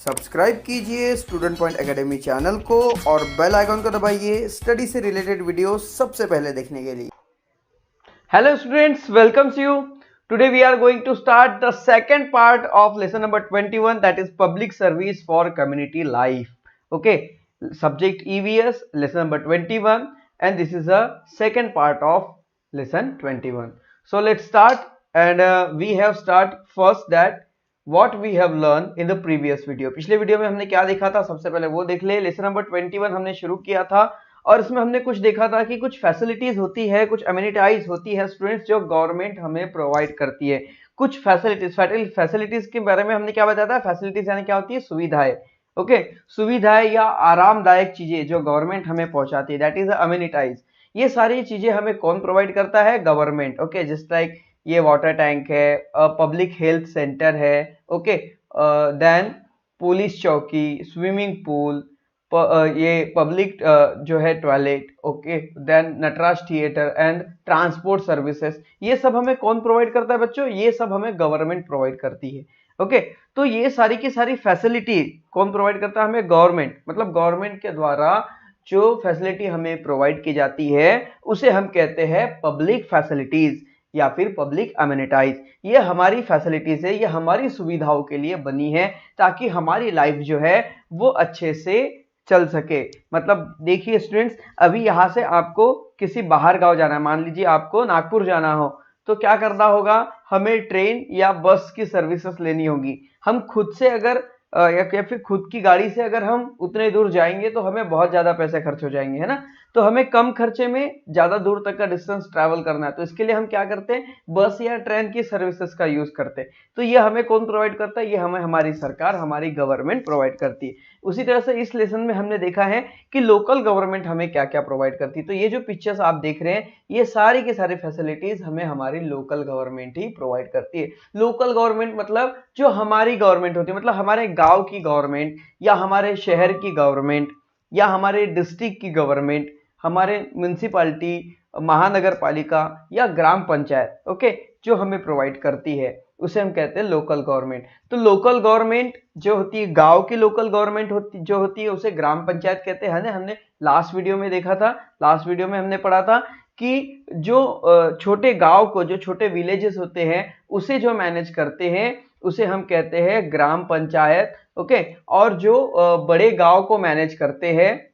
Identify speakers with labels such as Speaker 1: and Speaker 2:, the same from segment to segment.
Speaker 1: Subscribe कीजिए student point academy channel को और बेल आइकन को दबाइए स्टडी से रिलेटेड वीडियो सबसे पहले देखने के लिए।
Speaker 2: Hello students, welcomes you. Today we are going to start the second part of lesson number 21, that is public service for community life. Okay, subject EVS, lesson number 21, and this is the second part of lesson 21. So let's start, and we have start first that what we have learned in the previous video. पिछले video में हमने क्या देखा था, सबसे पहले वो देख ले। लेसन नंबर 21 हमने शुरू किया था और इसमें हमने कुछ देखा था कि कुछ फैसिलिटीज होती है, कुछ अम्यूनिटाइज होती है स्टूडेंट्स, जो गवर्नमेंट हमें प्रोवाइड करती है। कुछ फैसिलिटीज के बारे में हमने क्या बताया था। फैसिलिटीज यानी क्या होती है, सुविधाएं। ओके, सुविधाएं या आरामदायक चीजें जो गवर्नमेंट हमें पहुंचाती है, दैट इज अम्यूनिटाइज। ये सारी चीजें हमें कौन प्रोवाइड करता है, गवर्नमेंट। ओके, जस्ट लाइक ये वाटर टैंक है, पब्लिक हेल्थ सेंटर है, okay, then police chowki, swimming pool, ये पब्लिक जो है toilet, okay, then Nataraj theatre and transport services. ये सब हमें कौन प्रोवाइड करता है बच्चों, ये सब हमें गवर्नमेंट प्रोवाइड करती है। ओके, तो ये सारी की सारी फैसिलिटी कौन प्रोवाइड करता है, हमें गवर्नमेंट। मतलब गवर्नमेंट के द्वारा जो फैसिलिटी हमें प्रोवाइड की जाती है उसे हम कहते हैं पब्लिक फैसिलिटीज या फिर पब्लिक अम्यूनिटाइज। ये हमारी फैसिलिटीज है, ये हमारी सुविधाओं के लिए बनी है ताकि हमारी लाइफ जो है वो अच्छे से चल सके। मतलब देखिए स्टूडेंट्स, अभी यहाँ से आपको किसी बाहर गांव जाना है, मान लीजिए आपको नागपुर जाना हो, तो क्या करना होगा, हमें ट्रेन या बस की सर्विसेज लेनी होगी। हम खुद से अगर या फिर खुद की गाड़ी से अगर हम उतने दूर जाएंगे तो हमें बहुत ज्यादा पैसे खर्च हो जाएंगे, है ना। तो हमें कम खर्चे में ज्यादा दूर तक का डिस्टेंस ट्रैवल करना है, तो इसके लिए हम क्या करते हैं, बस या ट्रेन की सर्विसेज का यूज करते हैं। तो ये हमें कौन प्रोवाइड करता है, ये हमें हमारी सरकार, हमारी गवर्नमेंट प्रोवाइड करती है। उसी तरह से इस लेसन में हमने देखा है कि लोकल गवर्नमेंट हमें क्या क्या प्रोवाइड करती है। तो ये जो पिक्चर्स आप देख रहे हैं, ये सारी की सारी फैसिलिटीज हमें हमारी लोकल गवर्नमेंट ही प्रोवाइड करती है। लोकल गवर्नमेंट मतलब जो हमारी गवर्नमेंट होती है, मतलब हमारे गांव की गवर्नमेंट या हमारे शहर की गवर्नमेंट या हमारे डिस्ट्रिक्ट की गवर्नमेंट, हमारे म्युनिसिपैलिटी, महानगर पालिका या ग्राम पंचायत, ओके, जो हमें प्रोवाइड करती है उसे हम कहते हैं लोकल गवर्नमेंट। तो लोकल गवर्नमेंट जो होती है, गांव की लोकल गवर्नमेंट जो होती है उसे ग्राम पंचायत कहते हैं, ना। हमने लास्ट वीडियो में देखा था, लास्ट वीडियो में हमने पढ़ा था कि जो छोटे गांव को, जो छोटे विलेजेस होते हैं उसे जो मैनेज करते हैं उसे हम कहते हैं ग्राम पंचायत, ओके। और जो बड़े गांव को मैनेज करते हैं,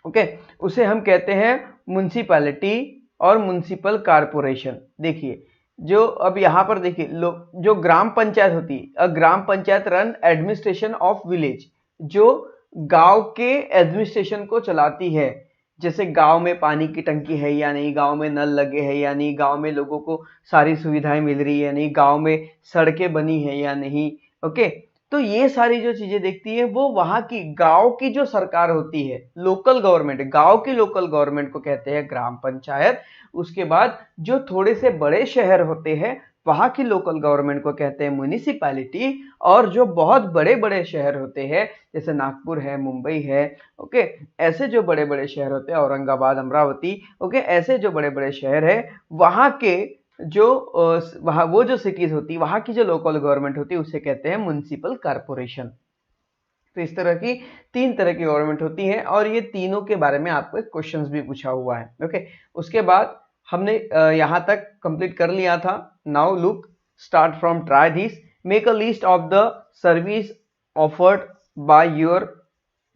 Speaker 2: ओके, उसे हम कहते हैं म्युनिसिपैलिटी और म्युनिसिपल कारपोरेशन। देखिए जो अब यहाँ पर देखिए, जो ग्राम पंचायत होती है, gram panchayat run administration of village, जो गांव के एडमिनिस्ट्रेशन को चलाती है। जैसे गांव में पानी की टंकी है या नहीं, गांव में नल लगे हैं या नहीं, गांव में लोगों को सारी सुविधाएं मिल रही है या नहीं, गांव में सड़कें बनी है या नहीं, ओके। तो ये सारी जो चीजें देखती है वो वहां की गांव की जो सरकार होती है, लोकल गवर्नमेंट, गांव की लोकल गवर्नमेंट को कहते हैं ग्राम पंचायत। उसके बाद जो थोड़े से बड़े शहर होते हैं वहां की लोकल गवर्नमेंट को कहते हैं म्युनिसिपैलिटी। और जो बहुत बड़े बड़े शहर होते हैं, जैसे नागपुर है, मुंबई है, ओके, ऐसे जो बड़े बड़े शहर होते हैं, औरंगाबाद, अमरावती, ओके, ऐसे जो बड़े बड़े शहर है वहां के जो वहां वो जो सिटीज होती है, वहां की जो लोकल गवर्नमेंट होती है उसे कहते हैं म्युनिसिपल कारपोरेशन। तो इस तरह की तीन तरह की गवर्नमेंट होती है और ये तीनों के बारे में आपको एक क्वेश्चन भी पूछा हुआ है, ओके। उसके बाद हमने यहां तक कंप्लीट कर लिया था। Now look, start from try this, make a list of the service offered by your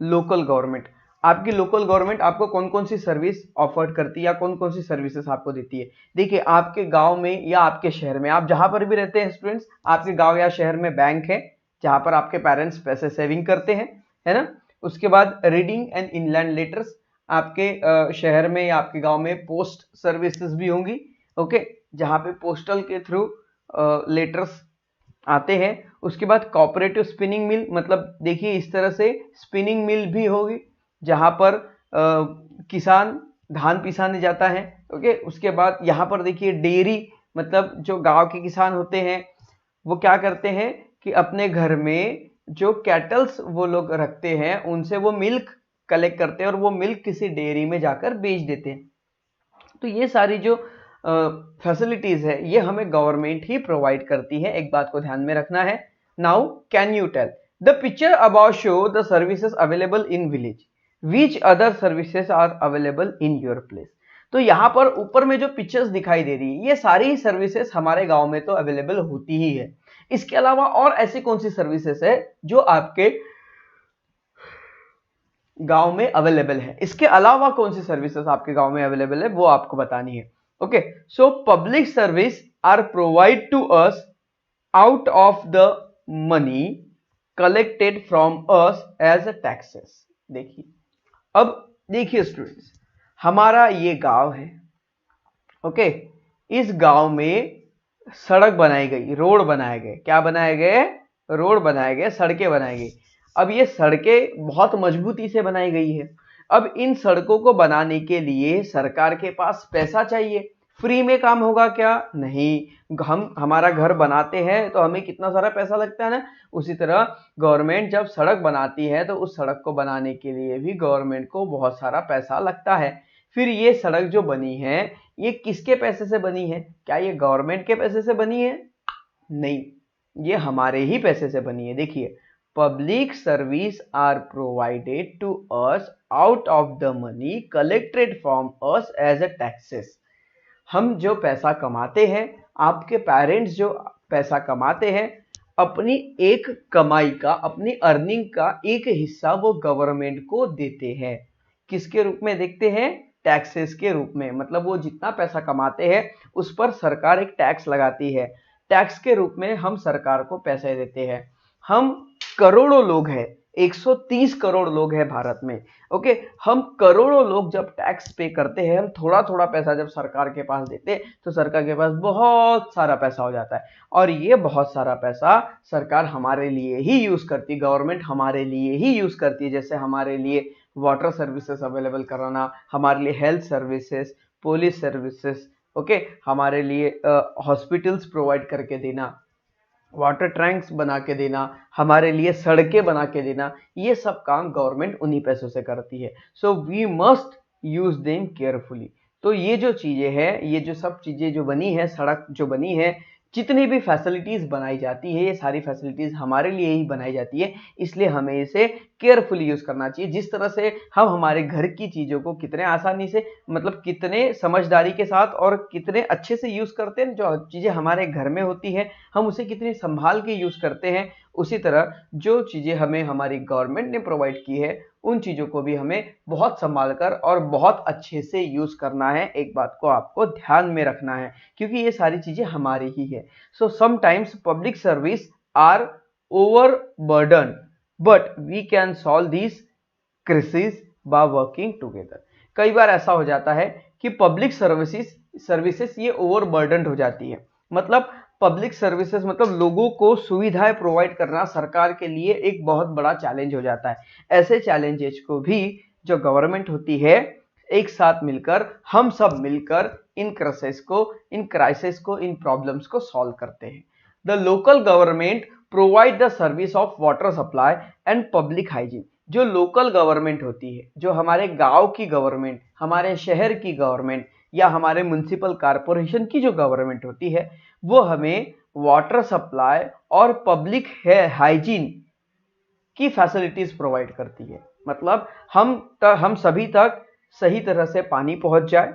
Speaker 2: local government. आपकी लोकल गवर्नमेंट आपको कौन कौन सी सर्विस ऑफर करती है या कौन कौन सी सर्विसेज आपको देती है। देखिए आपके गांव में या आपके शहर में, आप जहां पर भी रहते हैं स्टूडेंट्स, आपके गांव या शहर में बैंक है जहां पर आपके पेरेंट्स पैसे सेविंग करते हैं, है ना। उसके बाद रीडिंग एंड इनलैंड लेटर्स, आपके शहर में या आपके गांव में पोस्ट सर्विसेज भी होंगी, ओके, जहां पे पोस्टल के थ्रू लेटर्स आते हैं। उसके बाद कोऑपरेटिव स्पिनिंग मिल, मतलब देखिए इस तरह से स्पिनिंग मिल भी होगी जहां पर किसान धान पिसाने जाता है, ओके। उसके बाद यहाँ पर देखिए डेयरी, मतलब जो गांव के किसान होते हैं वो क्या करते हैं कि अपने घर में जो कैटल्स वो लोग रखते हैं उनसे वो मिल्क कलेक्ट करते हैं और वो मिल्क किसी डेयरी में जाकर बेच देते हैं। तो ये सारी जो फैसिलिटीज है ये हमें गवर्नमेंट ही प्रोवाइड करती है, एक बात को ध्यान में रखना है। Now can you tell, the picture about show the services available in village, which other services are available in your place. तो यहाँ पर ऊपर में जो पिक्चर्स दिखाई दे रही है ये सारी सर्विसेज हमारे गांव में तो अवेलेबल होती ही है, इसके अलावा और ऐसी कौन सी सर्विसेज है जो आपके गांव में अवेलेबल है, इसके अलावा कौन सी सर्विसेज आपके गांव में अवेलेबल है वो आपको बतानी है। Okay, so public service are provide to us out of the money collected from us as a taxes. देखिए, अब देखिए स्टूडेंट्स, हमारा ये गांव है। ओके, इस गांव में सड़क बनाई गई, रोड बनाए गए, क्या बनाए गए, रोड बनाए गए, सड़कें बनाई गई। अब ये सड़कें बहुत मजबूती से बनाई गई है। अब इन सड़कों को बनाने के लिए सरकार के पास पैसा चाहिए। फ्री में काम होगा क्या? नहीं। हम हमारा घर बनाते हैं तो हमें कितना सारा पैसा लगता है ना, उसी तरह गवर्नमेंट जब सड़क बनाती है तो उस सड़क को बनाने के लिए भी गवर्नमेंट को बहुत सारा पैसा लगता है। फिर ये सड़क जो बनी है ये किसके पैसे से बनी है? क्या ये गवर्नमेंट के पैसे से बनी है? नहीं, ये हमारे ही पैसे से बनी है। देखिए, public service are provided to us out of the money collected from us as a taxes. हम जो पैसा कमाते हैं, आपके पेरेंट्स जो पैसा कमाते हैं, अपनी एक कमाई का, अपनी अर्निंग का एक हिस्सा वो गवर्नमेंट को देते हैं। किसके रूप में देखते हैं? टैक्सेस के रूप में। मतलब वो जितना पैसा कमाते हैं उस पर सरकार एक टैक्स लगाती है, टैक्स के रूप में हम सरकार को पैसे देते हैं। हम करोड़ों लोग हैं, 130 करोड़ लोग हैं भारत में। ओके, हम करोड़ों लोग जब टैक्स पे करते हैं, हम थोड़ा थोड़ा पैसा जब सरकार के पास देते हैं तो सरकार के पास बहुत सारा पैसा हो जाता है, और ये बहुत सारा पैसा सरकार हमारे लिए ही यूज करती है, गवर्नमेंट हमारे लिए ही यूज करती है। जैसे हमारे लिए वाटर सर्विसेज अवेलेबल कराना, हमारे लिए health services, police services, okay, हमारे लिए हॉस्पिटल्स प्रोवाइड करके देना, वाटर टैंक्स बना के देना, हमारे लिए सड़कें बना के देना, ये सब काम गवर्नमेंट उन्हीं पैसों से करती है। So we must use them carefully. तो ये जो चीजें हैं, ये जो सब चीजें जो बनी है, सड़क जो बनी है, जितनी भी फैसिलिटीज बनाई जाती है, ये सारी फैसिलिटीज हमारे लिए ही बनाई जाती है, इसलिए हमें इसे केयरफुली यूज करना चाहिए। जिस तरह से हम हमारे घर की चीजों को कितने आसानी से, मतलब कितने समझदारी के साथ और कितने अच्छे से यूज करते हैं, जो चीजें हमारे घर में होती है हम उसे कितनी संभाल के यूज करते हैं, उसी तरह जो चीजें हमें हमारी गवर्नमेंट ने प्रोवाइड की है उन चीजों को भी हमें बहुत संभाल कर और बहुत अच्छे से यूज करना है। एक बात को आपको ध्यान में रखना है, क्योंकि ये सारी चीजें हमारी ही है। So sometimes public service are over burden, but we can solve this crisis by working together. कई बार ऐसा हो जाता है कि पब्लिक सर्विसेज ये ओवर बर्डन हो जाती है। मतलब पब्लिक सर्विसेज मतलब लोगों को सुविधाएं प्रोवाइड करना सरकार के लिए एक बहुत बड़ा चैलेंज हो जाता है। ऐसे चैलेंजेस को भी जो गवर्नमेंट होती है, एक साथ मिलकर, हम सब मिलकर इन क्राइसिस को, इन प्रॉब्लम्स को सॉल्व करते हैं। The local government provide the service of water supply and public hygiene. जो लोकल गवर्नमेंट होती है, जो हमारे गांव की गवर्नमेंट, हमारे शहर की गवर्नमेंट या हमारे म्युनिसिपल कॉर्पोरेशन की जो गवर्नमेंट होती है, वो हमें वाटर सप्लाई और पब्लिक हाइजीन की फैसिलिटीज प्रोवाइड करती है। मतलब हम सभी तक सही तरह से पानी पहुंच जाए,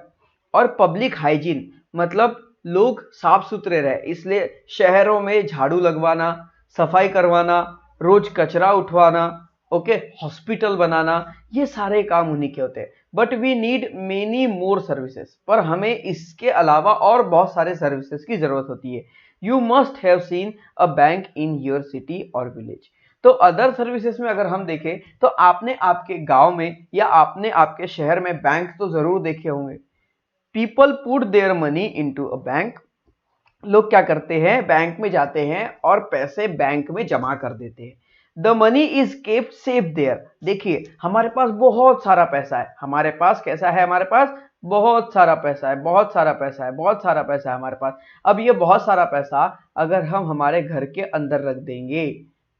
Speaker 2: और पब्लिक हाइजीन मतलब लोग साफ सुथरे रहे, इसलिए शहरों में झाड़ू लगवाना, सफाई करवाना, रोज कचरा उठवाना, ओके, हॉस्पिटल बनाना, ये सारे काम उन्हीं के होते हैं। But we need many more services, पर हमें इसके अलावा और बहुत सारे सर्विसेज की जरूरत होती है। You must have seen a bank in your city और विलेज। तो अदर सर्विसेज में अगर हम देखें तो आपने आपके गांव में या आपने आपके शहर में बैंक तो जरूर देखे होंगे। People put their money into a bank. लोग क्या करते हैं, बैंक में जाते हैं और पैसे बैंक में जमा कर देते हैं। The money is kept safe there. देखिए, हमारे पास बहुत सारा पैसा है, हमारे पास कैसा है, हमारे पास बहुत सारा पैसा है, बहुत सारा पैसा है, बहुत सारा पैसा है हमारे पास। अब ये बहुत सारा पैसा अगर हम हमारे घर के अंदर रख देंगे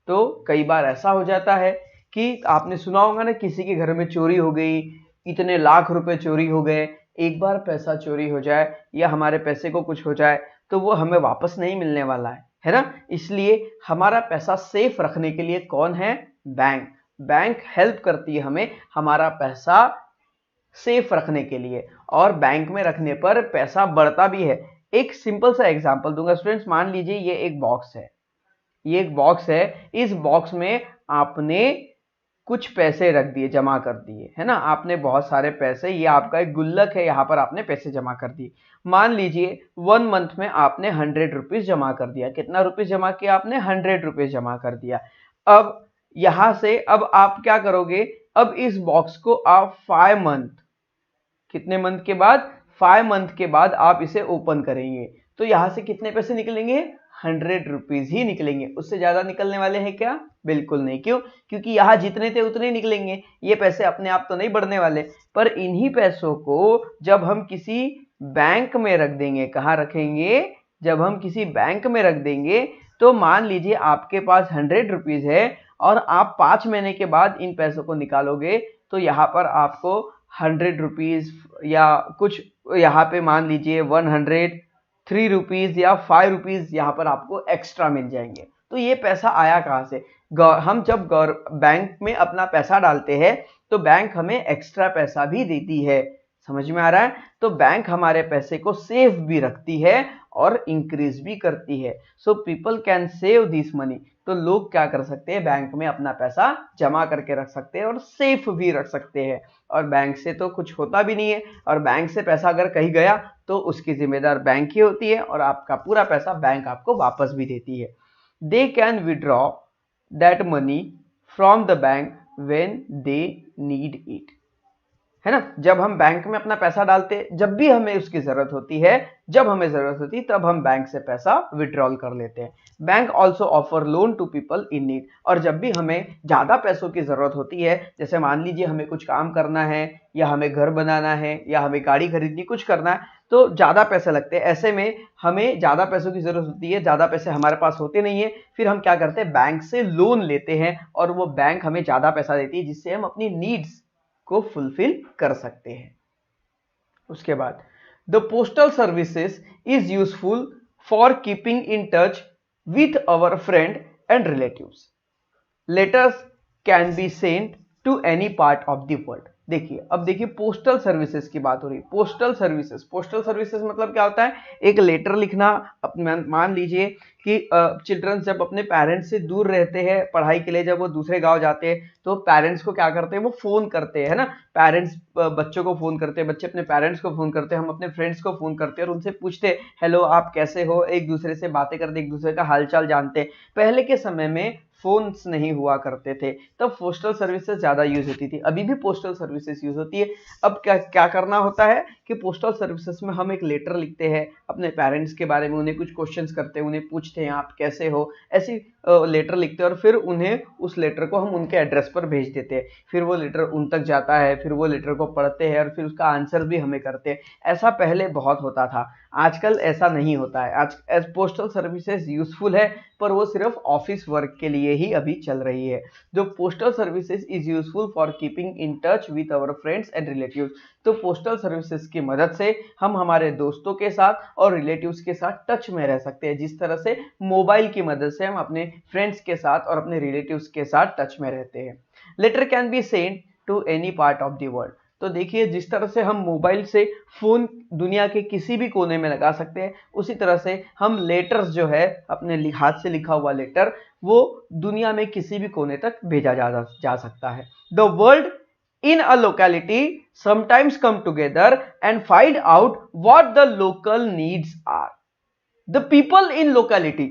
Speaker 2: तो कई बार ऐसा हो जाता है कि आपने सुना होगा ना, किसी के घर में चोरी हो गई, इतने लाख रुपए चोरी हो गए। एक बार पैसा चोरी हो जाए या हमारे पैसे को कुछ हो जाए तो वो हमें वापस नहीं मिलने वाला है। है ना। इसलिए हमारा पैसा सेफ रखने के लिए कौन है? बैंक। बैंक हेल्प करती है हमें हमारा पैसा सेफ रखने के लिए, और बैंक में रखने पर पैसा बढ़ता भी है। एक सिंपल सा एग्जांपल दूंगा स्टूडेंट्स, मान लीजिए ये एक बॉक्स है, ये एक बॉक्स है, इस बॉक्स में आपने कुछ पैसे रख दिए, जमा कर दिए, है ना, आपने बहुत सारे पैसे, ये आपका एक गुल्लक है, यहां पर आपने पैसे जमा कर दिए। मान लीजिए 1 मंथ में आपने 100 रुपीज जमा कर दिया। कितना रुपीज जमा किया आपने? 100 रुपीज जमा कर दिया। अब यहां से अब आप क्या करोगे? अब इस बॉक्स को आप 5 मंथ, कितने मंथ के बाद? 5 मंथ के बाद आप इसे ओपन करेंगे, तो यहां से कितने पैसे निकलेंगे? 100 रुपीज ही निकलेंगे। उससे ज्यादा निकलने वाले हैं क्या? बिल्कुल नहीं। क्यों? क्योंकि यहां जितने थे उतने ही निकलेंगे, ये पैसे अपने आप तो नहीं बढ़ने वाले। पर इन्हीं पैसों को जब हम किसी बैंक में रख देंगे, कहां रखेंगे? जब हम किसी बैंक में रख देंगे, तो मान लीजिए आपके पास 100 रुपीज है और आप 5 महीने के बाद इन पैसों को निकालोगे, तो यहाँ पर आपको 100 रुपीज या कुछ, यहाँ पे मान लीजिए 103 रुपीज या 5 रुपीज यहाँ पर आपको एक्स्ट्रा मिल जाएंगे। तो ये पैसा आया कहाँ से? हम जब बैंक में अपना पैसा डालते हैं तो बैंक हमें एक्स्ट्रा पैसा भी देती है। समझ में आ रहा है? तो बैंक हमारे पैसे को सेफ भी रखती है और इंक्रीज भी करती है। So people can save this money. तो लोग क्या कर सकते हैं? बैंक में अपना पैसा जमा करके रख सकते हैं और सेफ भी रख सकते हैं। और बैंक से तो कुछ होता भी नहीं है, और बैंक से पैसा अगर कहीं गया तो उसकी जिम्मेदार बैंक ही होती है, और आपका पूरा पैसा बैंक आपको वापस भी देती है। They can withdraw that money from the bank when they need it, है ना। जब हम बैंक में अपना पैसा डालते, जब भी हमें उसकी जरूरत होती है, जब हमें जरूरत होती है तब हम बैंक से पैसा विड्रॉल कर लेते हैं। Bank also offer loan to people in need. और जब भी हमें ज्यादा पैसों की जरूरत होती है, जैसे मान लीजिए हमें कुछ काम करना है, या हमें घर बनाना है, या हमें गाड़ी खरीदनी, कुछ करना है, तो ज्यादा पैसे लगते हैं। ऐसे में हमें ज्यादा पैसों की जरूरत होती है, ज्यादा पैसे हमारे पास होते नहीं है, फिर हम क्या करते हैं? बैंक से लोन लेते हैं, और वो बैंक हमें ज्यादा पैसा देती है, जिससे हम अपनी नीड्स को फुलफिल कर सकते हैं। उसके बाद the postal services is useful for keeping in touch with our friend and relatives. Letters can be sent to any part of the world. देखिए, अब देखिए पोस्टल सर्विसेज की बात हो रही है। पोस्टल सर्विसेज मतलब क्या होता है? एक लेटर लिखना। मान लीजिए कि चिल्ड्रंस जब अपने पेरेंट्स से दूर रहते हैं पढ़ाई के लिए, जब वो दूसरे गांव जाते हैं, तो पेरेंट्स को क्या करते हैं? वो फोन करते हैं, है ना। पेरेंट्स बच्चों को फोन करते हैं, बच्चे अपने पेरेंट्स को फोन करते हैं, हम अपने फ्रेंड्स को फोन करते हैं और उनसे पूछते हैं, हेलो आप कैसे हो, एक दूसरे से बातें करते, एक दूसरे का हालचाल जानते हैं। पहले के समय में फोन्स नहीं हुआ करते थे, तब पोस्टल सर्विसेज ज्यादा यूज होती थी। अभी भी पोस्टल सर्विसेज यूज होती है। अब क्या क्या करना होता है कि पोस्टल सर्विसेज में हम एक लेटर लिखते हैं अपने पेरेंट्स के बारे में, उन्हें कुछ क्वेश्चंस करते हैं, उन्हें पूछते हैं आप कैसे हो, ऐसी लेटर लिखते हैं, और फिर उन्हें उस लेटर को हम उनके एड्रेस पर भेज देते हैं। फिर वो लेटर उन तक जाता है, फिर वो लेटर को पढ़ते हैं और फिर उसका आंसर भी हमें करते हैं। ऐसा पहले बहुत होता था, आजकल ऐसा नहीं होता है। आज पोस्टल सर्विसेज यूजफुल है, पर वो सिर्फ ऑफिस वर्क के लिए ही अभी चल रही है। जो postal services is useful for keeping in touch with our friends and relatives. तो पोस्टल सर्विसेज की मदद से हम हमारे दोस्तों के साथ और रिलेटिव्स के साथ टच में रह सकते हैं, जिस तरह से मोबाइल की मदद से हम अपने फ्रेंड्स के साथ और अपने रिलेटिव्स के साथ टच में रहते हैं। Letter can be sent to any part of the world. तो देखिए, जिस तरह से हम मोबाइल से फोन दुनिया के किसी भी कोने में लगा सकते हैं, उसी तरह से हम लेटर्स जो है, अपने हाथ से लिखा हुआ लेटर, वो दुनिया में किसी भी कोने तक भेजा जा सकता है। The world in a locality sometimes come together and find out what the local needs are. The people in locality,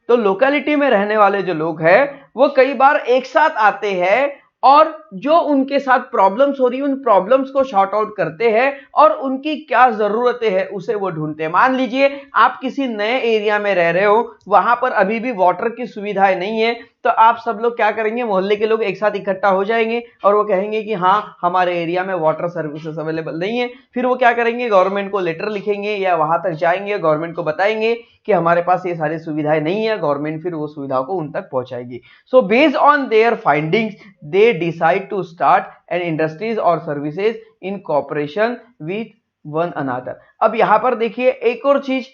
Speaker 2: तो लोकेलिटी में रहने वाले जो लोग हैं वो कई बार एक साथ आते हैं और जो उनके साथ प्रॉब्लम्स हो रही है उन प्रॉब्लम्स को शॉर्ट आउट करते हैं और उनकी क्या जरूरतें हैं उसे वो ढूंढते हैं। मान लीजिए आप किसी नए एरिया में रह रहे हो, वहां पर अभी भी वाटर की सुविधाएं नहीं है, तो आप सब लोग क्या करेंगे? मोहल्ले के लोग एक साथ इकट्ठा हो जाएंगे और वो कहेंगे कि हाँ, हमारे एरिया में वाटर सर्विसेज अवेलेबल नहीं है। फिर वो क्या करेंगे? गवर्नमेंट को लेटर लिखेंगे या वहां तक जाएंगे, गवर्नमेंट को बताएंगे कि हमारे पास ये सारी सुविधाएं नहीं है। गवर्नमेंट फिर वो सुविधाओं को उन तक पहुंचाएगी। So based on their findings they decide to start an industries और services in cooperation with one another. अब यहां पर देखिए एक और चीज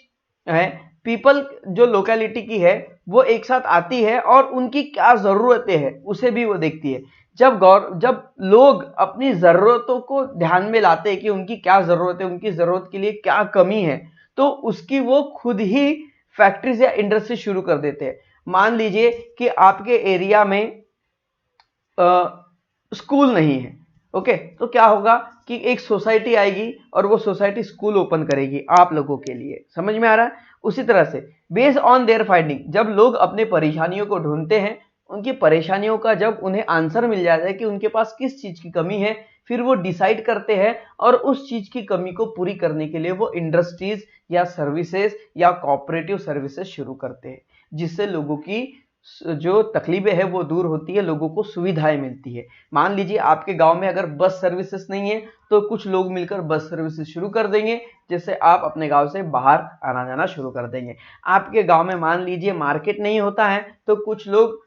Speaker 2: है पीपल जो लोकेलिटी की है वो एक साथ आती है और उनकी क्या जरूरतें हैं उसे भी वो देखती है। जब लोग अपनी जरूरतों को ध्यान में लाते हैं कि उनकी क्या जरूरत है, उनकी जरूरत के लिए क्या कमी है, तो उसकी वो खुद ही फैक्ट्रीज या इंडस्ट्री शुरू कर देते हैं। मान लीजिए कि आपके एरिया में स्कूल नहीं है, ओके, तो क्या होगा कि एक सोसाइटी आएगी और वो सोसाइटी स्कूल ओपन करेगी आप लोगों के लिए। समझ में आ रहा है? उसी तरह से बेस्ड ऑन देयर फाइंडिंग, जब लोग अपने परेशानियों को ढूंढते हैं, उनकी परेशानियों का जब उन्हें आंसर मिल जाता है कि उनके पास किस चीज की कमी है, फिर वो डिसाइड करते हैं और उस चीज की कमी को पूरी करने के लिए वो इंडस्ट्रीज या सर्विसेज या कोऑपरेटिव सर्विसेज शुरू करते हैं, जिससे लोगों की जो तकलीफें है वो दूर होती है, लोगों को सुविधाएं मिलती है। मान लीजिए आपके गांव में अगर बस सर्विसेज नहीं है तो कुछ लोग मिलकर बस सर्विसेज शुरू कर देंगे, जिससे आप अपने गांव से बाहर आना जाना शुरू कर देंगे। आपके गांव में मान लीजिए मार्केट नहीं होता है तो कुछ लोग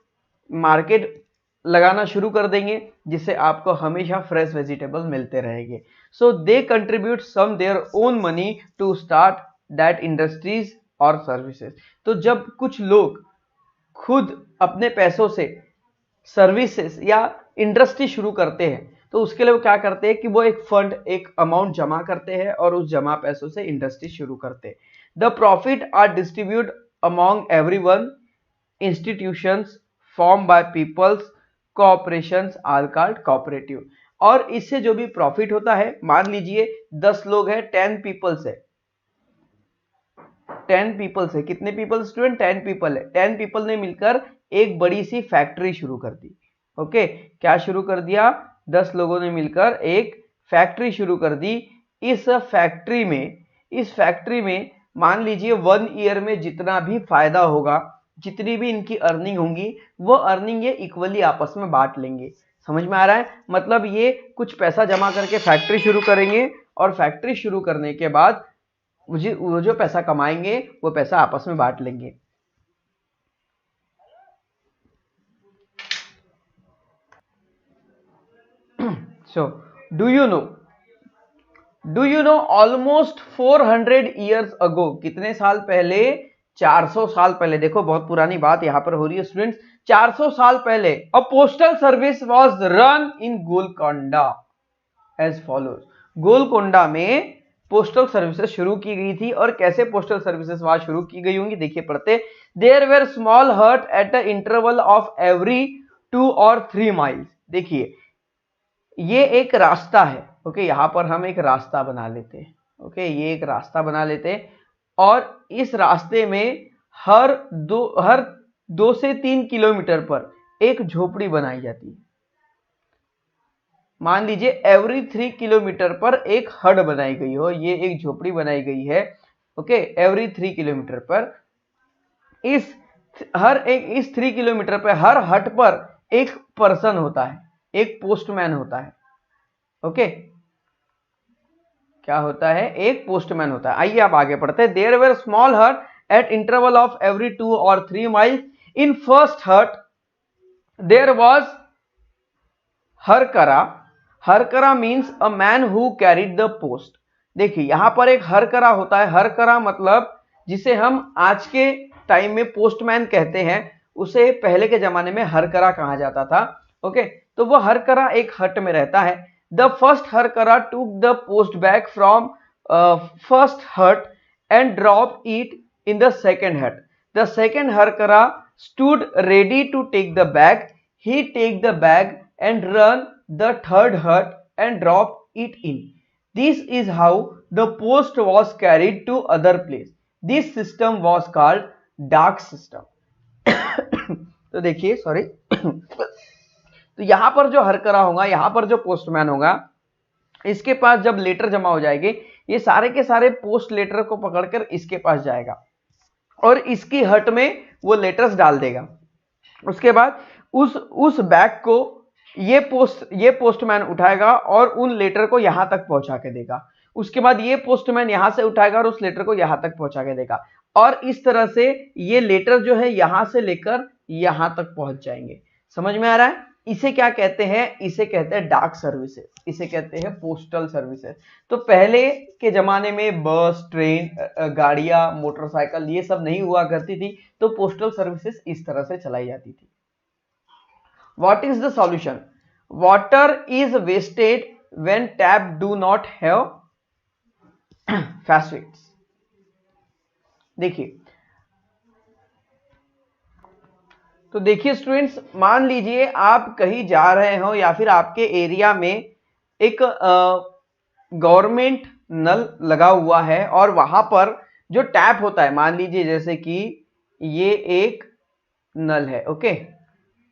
Speaker 2: मार्केट लगाना शुरू कर देंगे, जिससे आपको हमेशा फ्रेश वेजिटेबल मिलते रहेंगे। So they contribute some their own money to start that industries और सर्विसेज। तो जब कुछ लोग खुद अपने पैसों से सर्विसेज या इंडस्ट्री शुरू करते हैं तो उसके लिए वो क्या करते हैं कि वो एक फंड, एक अमाउंट जमा करते हैं और उस जमा पैसों से इंडस्ट्री शुरू करते हैं। The profit are distribute among everyone, institutions form by peoples, cooperations are called cooperative. और इससे जो भी प्रॉफिट होता है, मान लीजिए 10 लोग हैं, 10 पीपल्स है, 10 पीपल्स है, कितने पीपल स्टूडेंट? 10 पीपल है। 10 पीपल ने मिलकर एक बड़ी सी फैक्ट्री शुरू कर दी। ओके, क्या शुरू कर दिया? 10 लोगों ने मिलकर एक फैक्ट्री शुरू कर दी। इस फैक्ट्री में मान लीजिए 1 ईयर में जितना भी फायदा होगा, जितनी भी इनकी अर्निंग होंगी, वो अर्निंग ये इक्वली आपस में बांट लेंगे। समझ में आ रहा है? मतलब ये कुछ पैसा जमा करके फैक्ट्री शुरू करेंगे और फैक्ट्री शुरू करने के बाद वो जो पैसा कमाएंगे वो पैसा आपस में बांट लेंगे। So, do you know almost 400 years ago, कितने साल पहले? 400 साल पहले। देखो बहुत पुरानी बात यहां पर हो रही है स्टूडेंट्स। 400 साल पहले a postal service was run in Golconda as follows. Golconda में पोस्टल सर्विसेज शुरू की गई थी। और कैसे पोस्टल सर्विसेज वहां शुरू की गई होंगी, देखिए पढ़ते। There were small hut at a interval of every 2 और 3 माइल्स। देखिए ये एक रास्ता है, ओके, यहां पर हम एक रास्ता बना लेते हैं, ओके, ये एक रास्ता बना लेते हैं और इस रास्ते में हर 2 से 3 किलोमीटर पर एक झोपड़ी बनाई जाती है। मान लीजिए एवरी 3 किलोमीटर पर एक हट बनाई गई हो, ये एक झोपड़ी बनाई गई है, ओके, एवरी 3 किलोमीटर पर। इस 3 किलोमीटर पर हर हट पर एक पर्सन होता है, एक पोस्टमैन होता है, ओके, क्या होता है? एक पोस्टमैन होता है। आइए आप आगे पढ़ते हैं। There were small hut at interval of every 2 और 3 miles. In first hut there was harkara. Harkara means a man who carried the post. देखिए यहां पर एक हरकरा होता है। हरकरा मतलब जिसे हम आज के टाइम में पोस्टमैन कहते हैं, उसे पहले के जमाने में हरकरा कहा जाता था, ओके। तो वो हरकरा एक हट में रहता है। The first harkara took the post bag from first hut and drop it in the second hut. The second harkara stood ready to take the bag. He take the bag and run the third hut and drop it in. This is how the post was carried to other place. This system was called डाक system. तो देखिए sorry तो यहां पर जो हरकरा होगा, यहां पर जो पोस्टमैन होगा, इसके पास जब लेटर जमा हो जाएंगे, ये सारे के सारे पोस्ट लेटर को पकड़कर इसके पास जाएगा और इसकी हट में वो लेटर्स डाल देगा। उसके बाद उस बैग को ये पोस्टमैन उठाएगा और उन लेटर को यहां तक पहुंचा के देगा। उसके बाद ये पोस्टमैन यहां से उठाएगा और उस लेटर को यहां तक पहुंचा के देगा। और इस तरह से ये लेटर जो है यहां से लेकर यहां तक पहुंच जाएंगे। समझ में आ रहा है? इसे क्या कहते हैं, इसे कहते हैं डाक सर्विसेज, इसे कहते हैं पोस्टल सर्विसेज। तो पहले के जमाने में बस, ट्रेन, गाड़ियां, मोटरसाइकिल ये सब नहीं हुआ करती थी, तो पोस्टल सर्विसेज इस तरह से चलाई जाती थी। What is the solution? Water is wasted when tap do not have facilities. देखिए, तो देखिए स्टूडेंट्स, मान लीजिए आप कहीं जा रहे हो या फिर आपके एरिया में एक गवर्नमेंट नल लगा हुआ है और वहां पर जो टैप होता है, मान लीजिए जैसे कि ये एक नल है, ओके।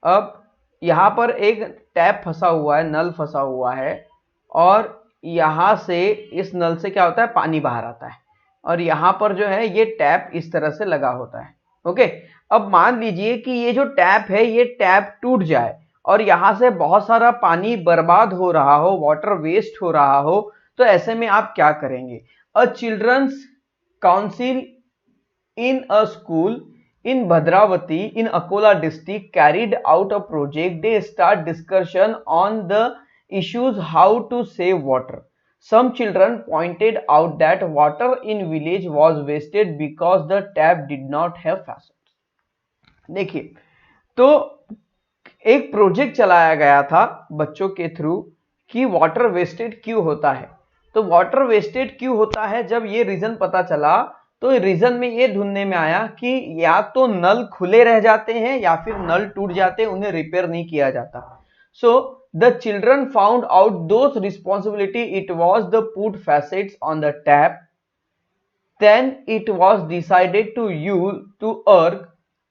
Speaker 2: अब यहां पर एक टैप फंसा हुआ है, नल फंसा हुआ है, और यहां से इस नल से क्या होता है, पानी बाहर आता है, और यहां पर जो है ये टैप इस तरह से लगा होता है, ओके। अब मान लीजिए कि ये जो टैप है, ये टैप टूट जाए और यहां से बहुत सारा पानी बर्बाद हो रहा हो, वाटर वेस्ट हो रहा हो, तो ऐसे में आप क्या करेंगे? A children's council in a school in Bhadravati in Akola district carried out a project. They start discussion on the issues how to save water. Some children pointed out that water in village was wasted because the tap did not have faucets. देखिए, तो एक project चलाया गया था बच्चों के through कि water wasted क्यों होता है। तो वाटर वेस्टेड क्यों होता है, जब ये रीजन पता चला तो रीजन में ये ढूंढने में आया कि या तो नल खुले रह जाते हैं या फिर नल टूट जाते हैं, उन्हें रिपेयर नहीं किया जाता। So the children found out those responsibility, it was the put faucets on the tap, then it was decided to use to urge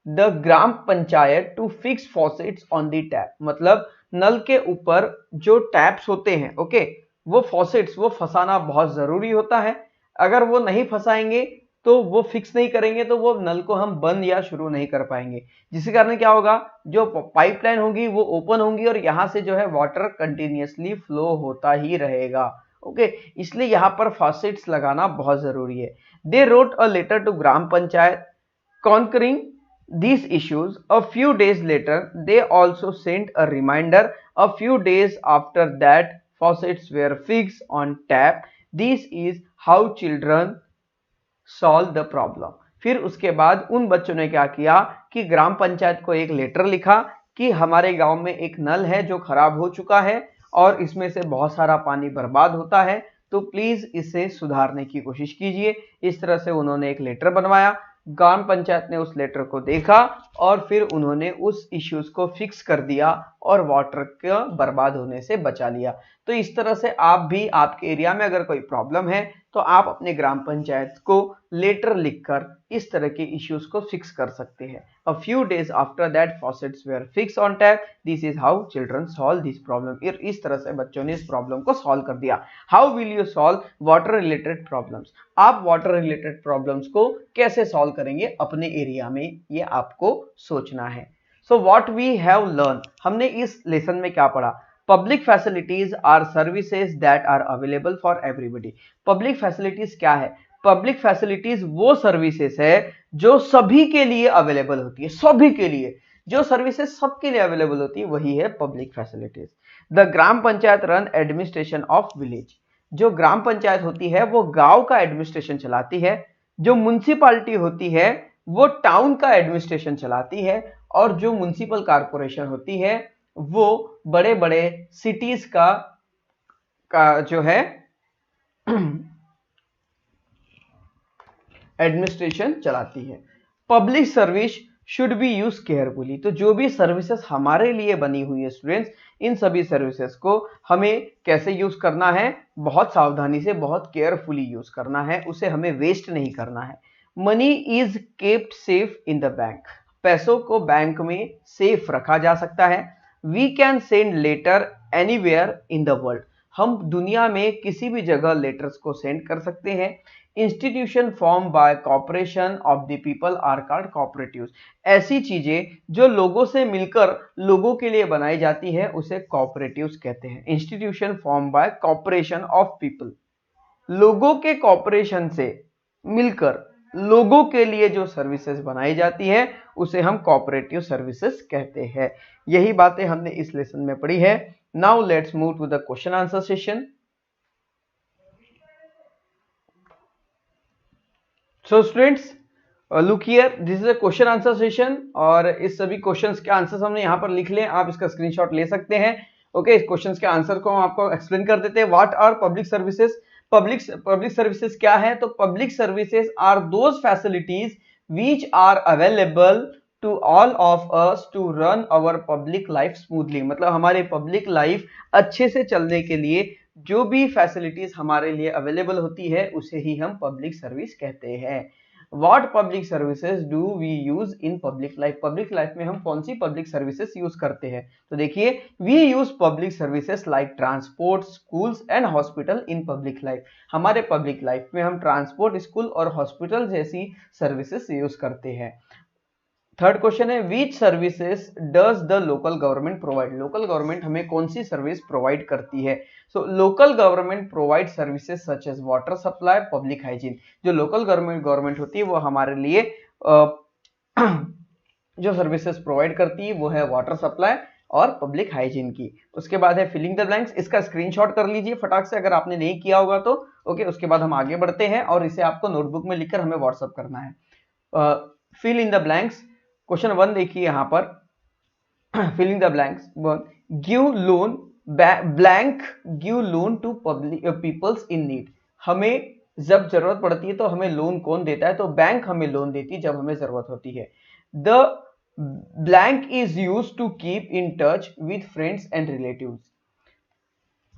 Speaker 2: the gram panchayat to fix faucets on the tap. मतलब नल के ऊपर जो taps होते हैं, okay, वो faucets वो फंसाना बहुत जरूरी होता है। अगर वो नहीं फंसाएंगे तो वो फिक्स नहीं करेंगे तो वो नल को हम बंद या शुरू नहीं कर पाएंगे, जिसके कारण क्या होगा, जो पाइपलाइन होगी वो ओपन होंगी और यहां से जो है वाटर कंटिन्यूअसली फ्लो होता ही रहेगा, ओके। इसलिए यहां पर फॉसेट्स लगाना बहुत जरूरी है। They wrote a letter to gram panchayat conquering these issues. A few days later they also sent a reminder. A few days after that faucets were fixed on tap. This is how children solve the problem. फिर उसके बाद उन बच्चों ने क्या किया कि ग्राम पंचायत को एक लेटर लिखा कि हमारे गांव में एक नल है जो खराब हो चुका है और इसमें से बहुत सारा पानी बर्बाद होता है, तो प्लीज इसे सुधारने की कोशिश कीजिए। इस तरह से उन्होंने एक लेटर बनवाया, ग्राम पंचायत ने उस लेटर को देखा और फिर उन्होंने उस इश्यूज को फिक्स कर दिया और वाटर का बर्बाद होने से बचा लिया। तो इस तरह से आप भी, आपके एरिया में अगर कोई प्रॉब्लम है तो आप अपने ग्राम पंचायत को लेटर लिखकर इस तरह के इश्यूज को फिक्स कर सकते हैं। A few days after that faucets were fix on tap, this is how children solve this problem. इस तरह से बच्चों ने इस प्रॉब्लम को सॉल्व कर दिया। How will you solve water related problems? आप वाटर रिलेटेड प्रॉब्लम्स को कैसे सॉल्व करेंगे अपने एरिया में, ये आपको सोचना है। So what we have learn, हमने इस लेसन में क्या पढ़ा? Public facilities are services that are available for everybody. Public facilities क्या है? पब्लिक फैसिलिटीज वो सर्विसेज है जो सभी के लिए अवेलेबल होती है, सभी के लिए जो सर्विसेज सबके लिए अवेलेबल होती है वही है public facilities. The gram panchayat run administration of village. जो ग्राम पंचायत होती है वो गांव का एडमिनिस्ट्रेशन चलाती है, जो म्युनिसिपैलिटी होती है वो टाउन का एडमिनिस्ट्रेशन चलाती है, और जो म्युनिसिपल कॉर्पोरेशन होती है वो बड़े बड़े सिटीज का जो है एडमिनिस्ट्रेशन चलाती है। Public service should be use carefully. तो जो भी सर्विसेज हमारे लिए बनी हुई है स्टूडेंट्स, इन सभी सर्विसेज को हमें कैसे यूज करना है? बहुत सावधानी से, बहुत केयरफुली यूज करना है, उसे हमें वेस्ट नहीं करना है। Money is kept safe in the bank. पैसों को बैंक में सेफ रखा जा सकता है। We can send letter anywhere in the world. हम दुनिया में किसी भी जगह लेटर्स को सेंड कर सकते हैं। Institution form by cooperation of the people are called cooperatives. ऐसी चीजें जो लोगों से मिलकर लोगों के लिए बनाई जाती है उसे कोऑपरेटिव्स कहते हैं। Institution form by cooperation of people, लोगों के कॉपरेशन से मिलकर लोगों के लिए जो सर्विसेज बनाई जाती है उसे हम कोऑपरेटिव सर्विसेज कहते हैं। यही बातें हमने इस लेसन में पढ़ी है। Now let's move to the question answer session. So students look here, this is a question answer session और इस सभी क्वेश्चंस के आंसर्स हमने यहाँ पर लिख लिए, आप इसका स्क्रीनशॉट ले सकते हैं। ओके, इस क्वेश्चंस के आंसर को हम आपको एक्सप्लेन कर देते हैं। What are public services? Public services क्या है? तो public services are those facilities which are available to all of us to run our public life smoothly. मतलब हमारे पब्लिक लाइफ अच्छे से चलने के लिए जो भी फैसिलिटीज हमारे लिए अवेलेबल होती है उसे ही हम पब्लिक सर्विस कहते हैं। What public services do we use in public life? Public life में हम कौन सी पब्लिक सर्विसेज यूज करते हैं? तो देखिए, we use public services like transport, schools and hospital in public life. हमारे पब्लिक लाइफ में हम ट्रांसपोर्ट, स्कूल और हॉस्पिटल जैसी सर्विसेज यूज करते हैं। थर्ड क्वेश्चन है, which services does the local government provide? Local government हमें कौन सी सर्विस प्रोवाइड करती है? So local government provide services such as water supply, public hygiene. जो लोकल गवर्नमेंट होती है वो हमारे लिए जो सर्विसेज प्रोवाइड करती है वो है वाटर सप्लाई और पब्लिक हाइजीन की। उसके बाद है फिलिंग द ब्लैंक्स। इसका स्क्रीनशॉट कर लीजिए फटाक से अगर आपने नहीं किया होगा तो। ओके, उसके बाद हम आगे बढ़ते हैं और इसे आपको नोटबुक में लिखकर हमें व्हाट्सएप करना है। Fill in the blanks. Question 1 देखिए यहाँ पर, filling the blanks. Give loan blank, give loan to public peoples in need. हमें जब जरूरत पड़ती है तो हमें लोन कौन देता है? तो बैंक हमें लोन देती है जब हमें जरूरत होती है। The blank is use to keep in touch with friends and relatives.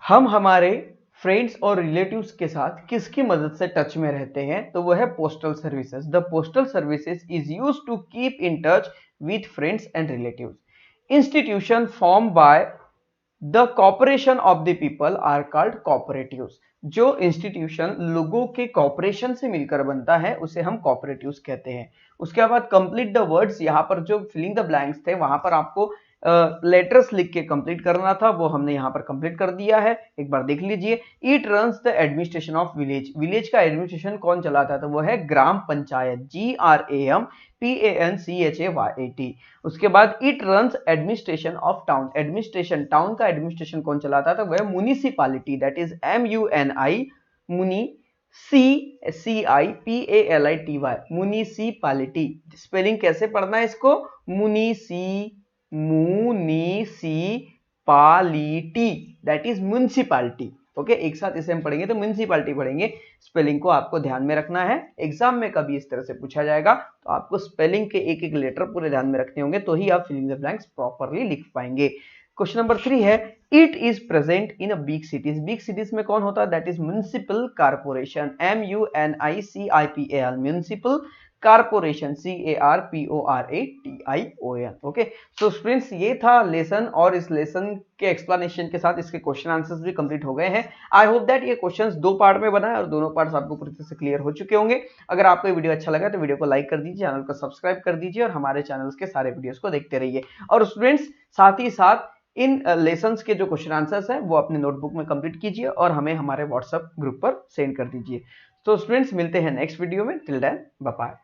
Speaker 2: हम हमारे फ्रेंड्स और रिलेटिव्स के साथ किसकी मदद से टच में रहते हैं? तो वो है postal services. The postal services is use to keep in touch with friends and relatives. Institution form by the corporation of the people are called corporatives. जो इंस्टीट्यूशन लोगों के कॉर्पोरेशन से मिलकर बनता है उसे हम कॉर्पोरेटिव्स कहते हैं। उसके बाद कंप्लीट द वर्ड्स। यहाँ पर जो फिलिंग द ब्लैंक्स थे वहां पर आपको लेटर्स लिख के कंप्लीट करना था, वो हमने यहाँ पर कंप्लीट कर दिया है। एक बार देख लीजिए। It runs the administration of village. Village का एडमिनिस्ट्रेशन कौन चलाता है? तो वो है ग्राम पंचायत, GRAMPANCHAYAT। उसके बाद it runs administration of town. Administration, town का एडमिनिस्ट्रेशन कौन चलाता है? तो वह municipality, that is MUNI, Muni CIPALITY, municipality. Spelling कैसे पढ़ना है इसको? Municipality, that is municipality. Okay, एक साथ इसे हम पढ़ेंगे तो म्युनिसिपैलिटी पढ़ेंगे। स्पेलिंग को आपको ध्यान में रखना है, एग्जाम में कभी इस तरह से पूछा जाएगा तो आपको स्पेलिंग के एक एक लेटर पूरे ध्यान में रखने होंगे, तो ही आप फिलिंग द ब्लैंक्स प्रॉपरली लिख पाएंगे। क्वेश्चन नंबर 3 है, it is present in big cities. Big cities में कौन होता है? That is municipal corporation, MUNICIPAL, municipal corporation, CARPORATION। Okay, so students ये था लेसन और इस लेसन के एक्सप्लेनेशन के साथ इसके क्वेश्चन आंसर्स भी कंप्लीट हो गए हैं। आई होप दैट ये क्वेश्चंस 2 पार्ट में बना है और दोनों पार्ट्स आपको पूरी तरह से क्लियर हो चुके होंगे। अगर आपको ये वीडियो अच्छा लगा तो वीडियो को लाइक कर दीजिए, चैनल को सब्सक्राइब कर दीजिए और हमारे चैनल्स के सारे वीडियोस को देखते रहिए। और स्टूडेंट्स साथ ही साथ इन लेसन्स के जो क्वेश्चन आंसर्स हैं वो अपने नोटबुक में कंप्लीट कीजिए और हमें हमारे व्हाट्सएप ग्रुप पर सेंड कर दीजिए। तो स्टूडेंट्स मिलते हैं नेक्स्ट वीडियो में। Till then bye bye.